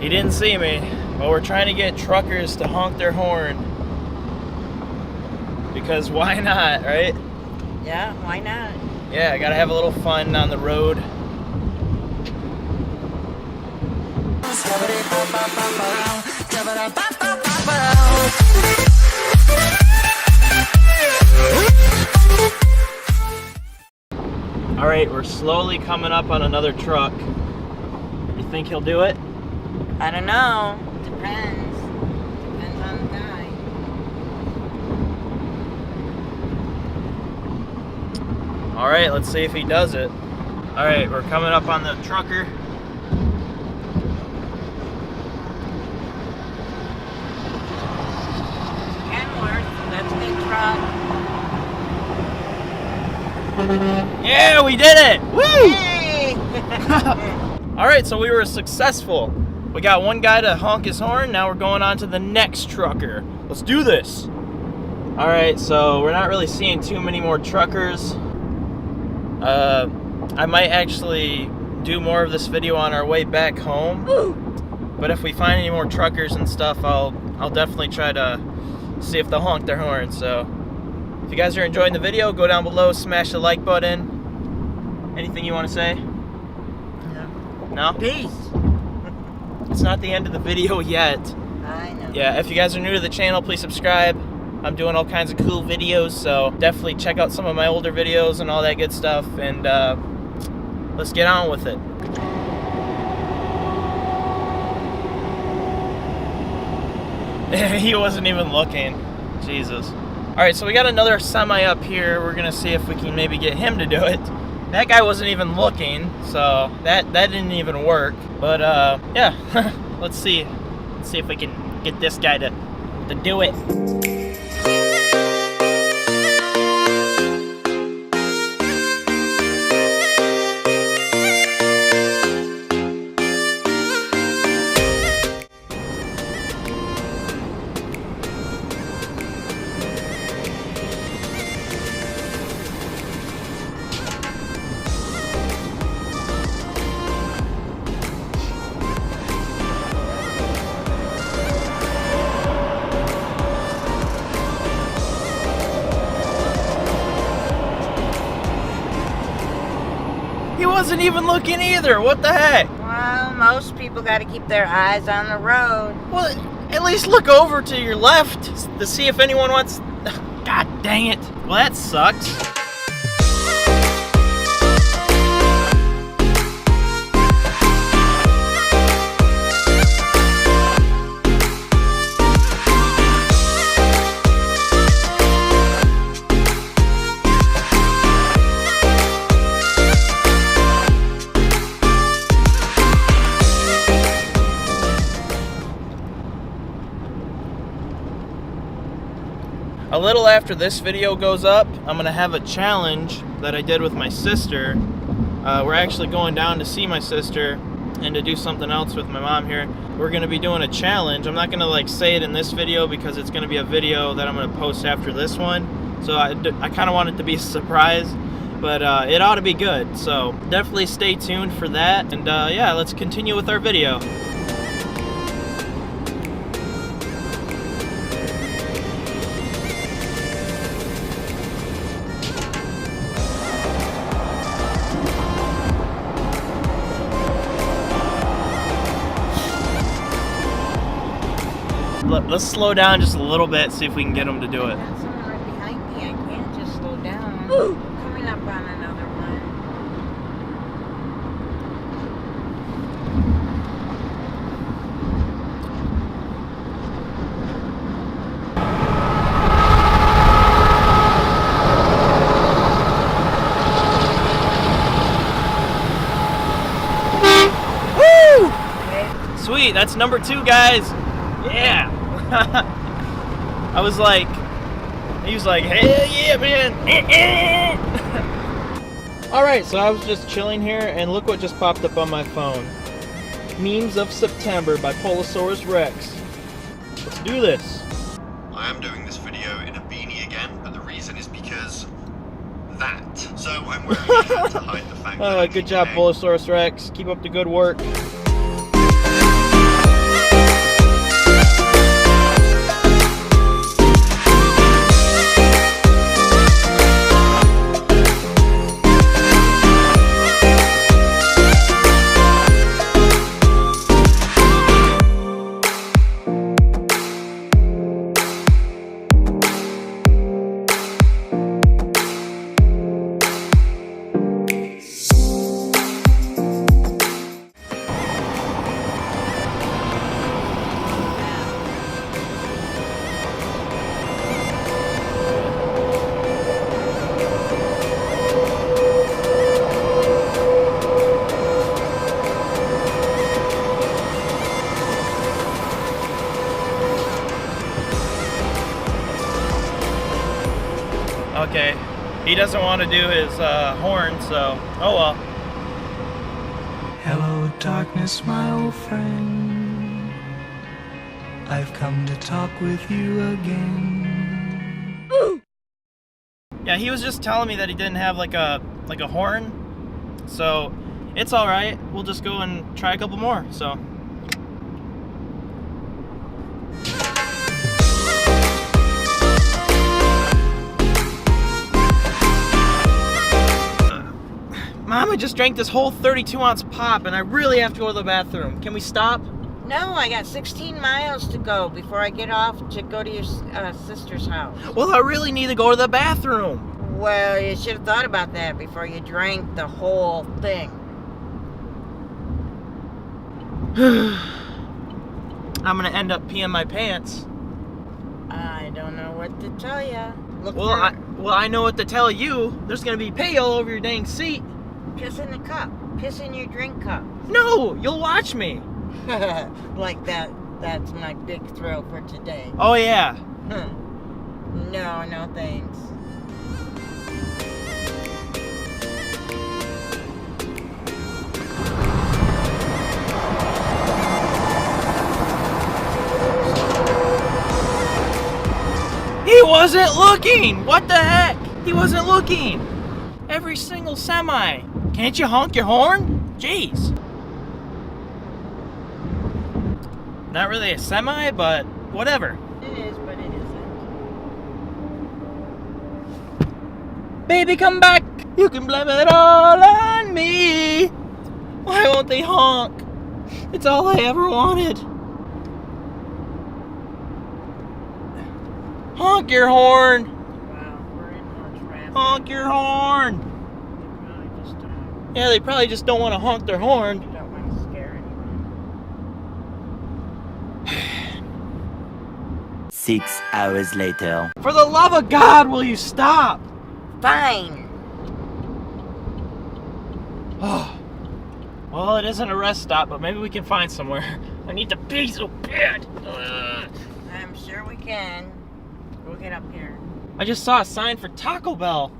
He didn't see me, but we're trying to get truckers to honk their horn. Because why not, right? Yeah, why not? Yeah, gotta have a little fun on the road. All right, we're slowly coming up on another truck. You think he'll do it? I don't know. Depends. Depends on the guy. All right, let's see if he does it. All right, we're coming up on the trucker. Kenworth, that's a good truck. Yeah, we did it! Woo! Hey! All right, so we were successful. We got one guy to honk his horn. Now we're going on to the next trucker. Let's do this. All right, so we're not really seeing too many more truckers. I might actually do more of this video on our way back home. But if we find any more truckers and stuff, I'll definitely try to see if they'll honk their horn. So if you guys are enjoying the video, go down below, smash the like button. Anything you want to say? No? Peace. It's not the end of the video yet. I know. Yeah, if you guys are new to the channel, please subscribe. I'm doing all kinds of cool videos, so definitely check out some of my older videos and all that good stuff, and let's get on with it. He wasn't even looking. Jesus. Alright, so we got another semi up here. We're gonna see if we can maybe get him to do it. That guy wasn't even looking, so that didn't even work. But yeah, let's see. Let's see if we can get this guy to do it. He wasn't even looking either. What the heck? Well, most people got to keep their eyes on the road. Well, at least look over to your left to see if anyone wants... God dang it. Well, that sucks. A little after this video goes up, I'm going to have a challenge that I did with my sister. We're actually going down to see my sister and to do something else with my mom here. We're going to be doing a challenge. I'm not going to like say it in this video because it's going to be a video that I'm going to post after this one. So I kind of want it to be a surprise, but it ought to be good. So definitely stay tuned for that. And yeah, let's continue with our video. Let's slow down just a little bit, see if we can get him to do it. There's someone right behind me. I can't just slow down. Ooh. Coming up on another one. Woo! Okay. Sweet, that's number 2, guys. Yeah. I was like, he was like, hell yeah, man. Alright, so I was just chilling here, and look what just popped up on my phone. Memes of September by Polosaurus Rex. Let's do this. I am doing this video in a beanie again, but the reason is because that. So I'm wearing a hat to hide the fact that Good job, Polosaurus Rex. Keep up the good work. Okay. He doesn't want to do his horn, so oh well. Hello, darkness, my old friend. I've come to talk with you again. Yeah, he was just telling me that he didn't have like a horn, so it's all right. We'll just go and try a couple more. So. Mom, I just drank this whole 32-ounce pop, and I really have to go to the bathroom. Can we stop? No, I got 16 miles to go before I get off to go to your sister's house. Well, I really need to go to the bathroom. Well, you should have thought about that before you drank the whole thing. I'm gonna end up peeing my pants. I don't know what to tell you. Well, I know what to tell you. There's gonna be pee all over your dang seat. Piss in the cup. Piss in your drink cup. No, you'll watch me. Like that. That's my big thrill for today. Oh yeah. No, no thanks. He wasn't looking! What the heck? He wasn't looking! Every single semi. Can't you honk your horn? Jeez. Not really a semi, but whatever. It is, but it isn't. Baby, come back! You can blame it all on me! Why won't they honk? It's all I ever wanted. Honk your horn! Wow, we're in more traffic. Honk your horn! Yeah, they probably just don't want to honk their horn. Don't want to scare anyone. 6 hours later. For the love of God, will you stop? Fine. Oh. Well, it isn't a rest stop, but maybe we can find somewhere. I need to pee so bad. I'm sure we can. We'll get up here. I just saw a sign for Taco Bell.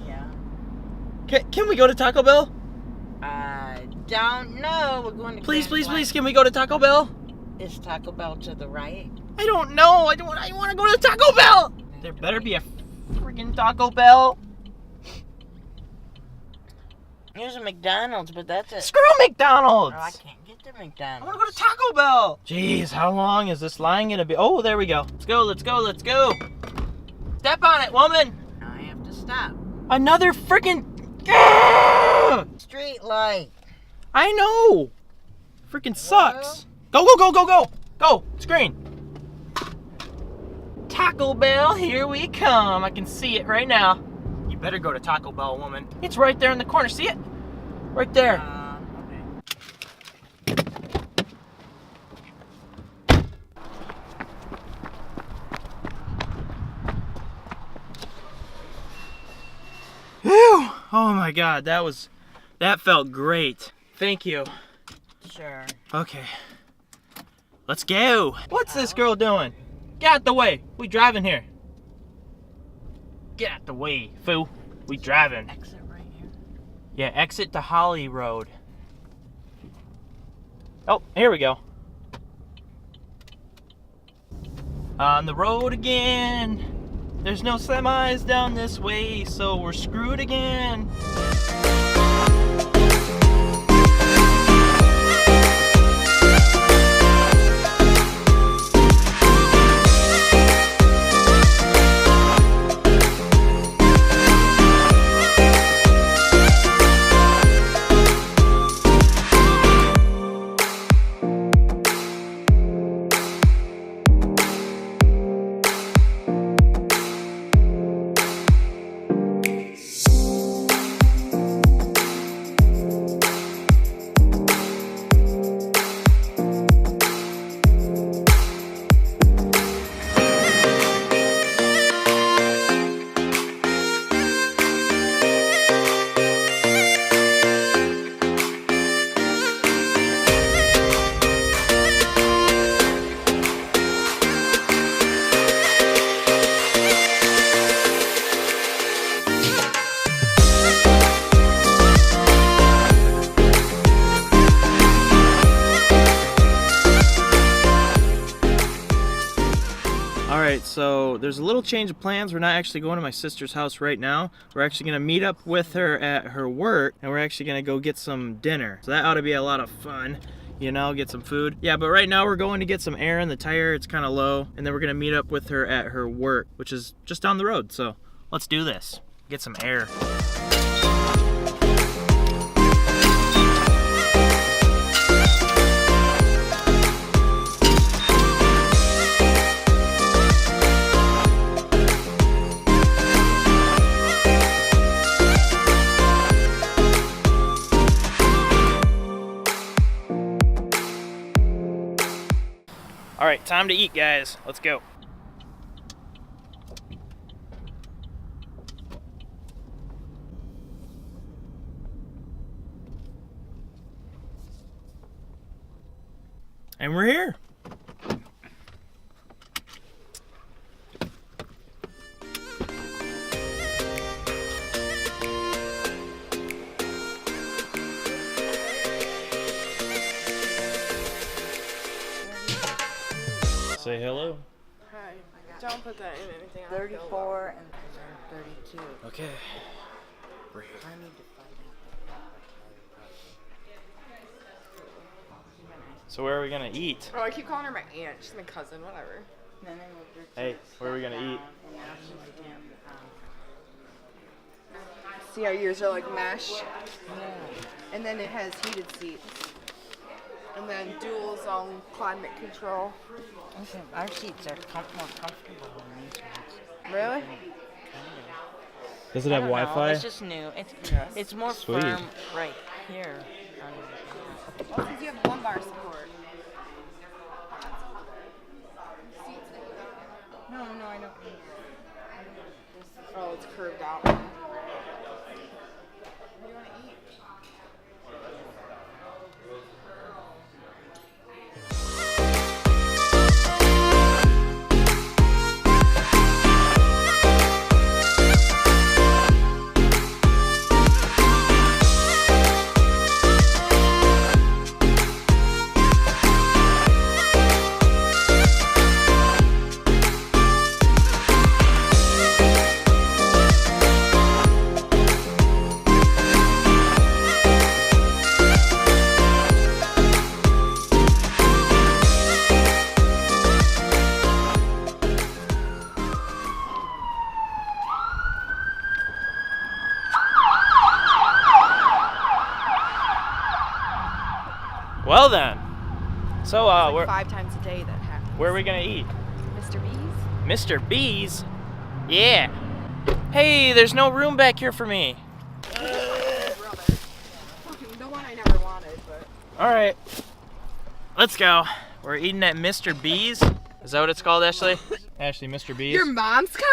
Yeah. Can we go to Taco Bell? I don't know. We're going to. Please, can we go to Taco Bell? Is Taco Bell to the right? I don't know. I want to go to Taco Bell. There better be a freaking Taco Bell. Here's a McDonald's, but that's it. Screw McDonald's. Oh, I can't get to I McDonald's. want to go to Taco Bell. Jeez, how long is this line gonna be? Oh, there we go. Let's go. Step on it, woman. Now I have to stop. Another freaking. Street light. I know. Freaking sucks. Go. Go. Screen. Taco Bell, here we come. I can see it right now. You better go to Taco Bell, woman. It's right there in the corner. See it? Right there. Okay. Whew. Oh my God, that felt great. Thank you. Sure. Okay. Let's go. What's this girl doing? Get out the way. We driving here. Get out the way, fool. We driving. Exit right here. Yeah, exit to Holly Road. Oh, here we go. On the road again. There's no semis down this way, so we're screwed again. Alright, so there's a little change of plans. We're not actually going to my sister's house right now. We're actually going to meet up with her at her work, and we're actually going to go get some dinner. So that ought to be a lot of fun, you know, get some food. Yeah, but right now we're going to get some air in the tire. It's kind of low, and then we're going to meet up with her at her work, which is just down the road. So let's do this. Get some air. All right, time to eat, guys. Let's go. And we're here. Say hello. Hi. Don't put that in anything. 34 and 32. Okay. We're here. I need to find So where are we gonna eat? Oh, I keep calling her my aunt. She's my cousin. Whatever. out. Hey, where are we gonna eat? See how yours are like mesh? And then it has heated seats. And then dual zone climate control. Listen, our seats are more comfortable than these ones. Really? Does it I have don't know, Wi-Fi? It's just new. It's more Sweet. firm right here. Well, since you have lumbar support. No, I don't. Oh, it's curved out. Well then. So Like 5 times a day that happens. where are we gonna eat? Mr. B's? Mr. B's? Yeah. Hey, there's no room back here for me. Brother. The one I never wanted, but. All right. Let's go. We're eating at Mr. B's. Is that what it's called, Ashley? Ashley, Mr. B's. Your mom's coming?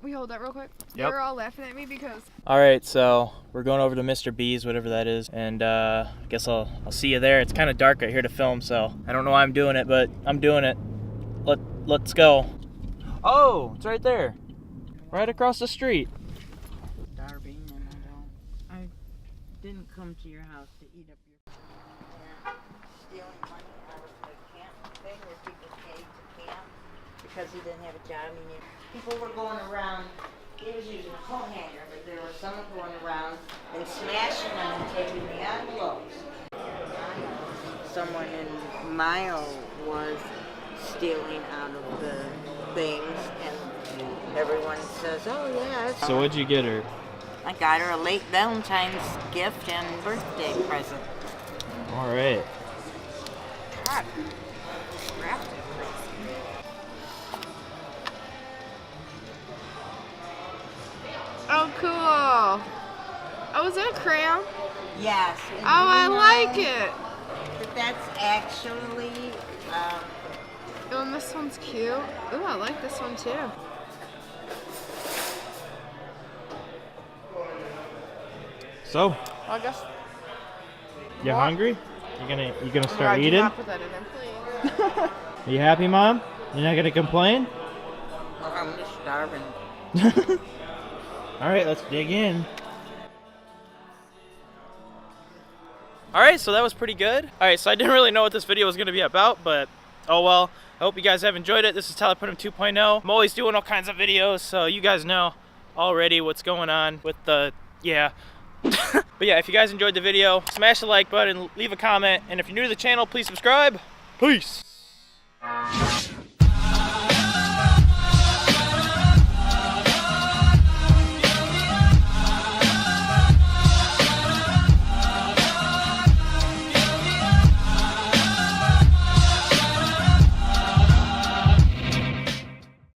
We hold that real quick. Yep. They're all laughing at me because. All right, so we're going over to Mr. B's, whatever that is, and I guess I'll see you there. It's kind of dark out here to film, so I don't know why I'm doing it, but I'm doing it. Let's go. Oh, it's right there, right across the street. Darby, and I didn't come to your house to eat up your. Stealing money out of the camp thing where people paid to camp because he didn't have a job. I mean, people were going around. He was using a coat hanger, but there was someone going around and smashing them and taking the envelopes. Someone in Mile was stealing out of the things, and everyone says, "Oh yeah." It's So what'd you get her? I got her a late Valentine's gift and birthday present. All right. God. Wrapped it. Oh, cool. Oh, is that a crayon? Yes. Oh, I like it. But that's actually. Oh, and this one's cute. Ooh, I like this one too. So, Well, I guess. you What? hungry? You gonna Oh, start do eating? not put that in there, please. Are you happy, Mom? You're not gonna complain? I'm just starving. All right, let's dig in. All right, so that was pretty good. All right, so I didn't really know what this video was gonna be about, but Oh well, I hope you guys have enjoyed it. This is Tyler Putnam 2.0. I'm always doing all kinds of videos, so you guys know already what's going on with the, yeah. But yeah, if you guys enjoyed the video, smash the like button, leave a comment, and if you're new to the channel, please subscribe. Peace.